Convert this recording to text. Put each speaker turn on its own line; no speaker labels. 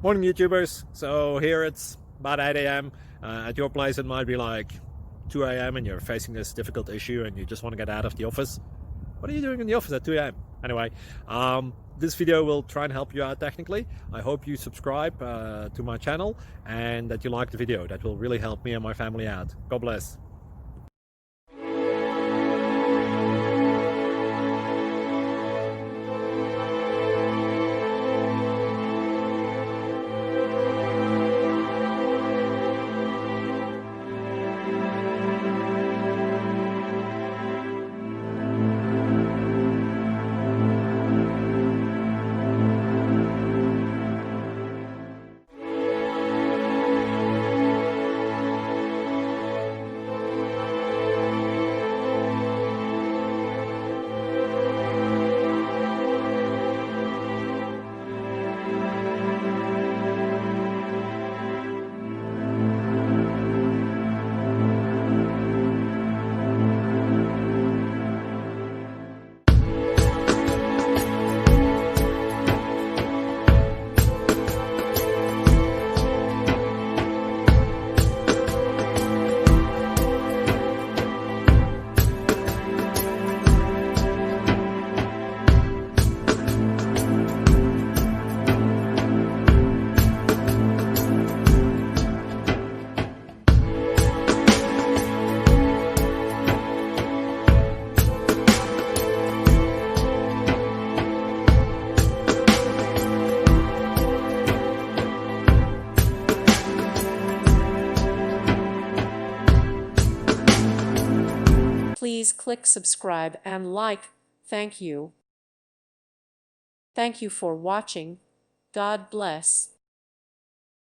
Morning YouTubers. So here it's about 8 a.m. At your place it might be like 2 a.m. and you're facing this difficult issue and you just want to get out of the office. What are you doing in the office at 2 a.m.? Anyway, this video will try and help you out technically. I hope you subscribe to my channel and that you like the video. That will really help me and my family out. God bless.
Please click subscribe and like. Thank you. Thank you for watching. God bless.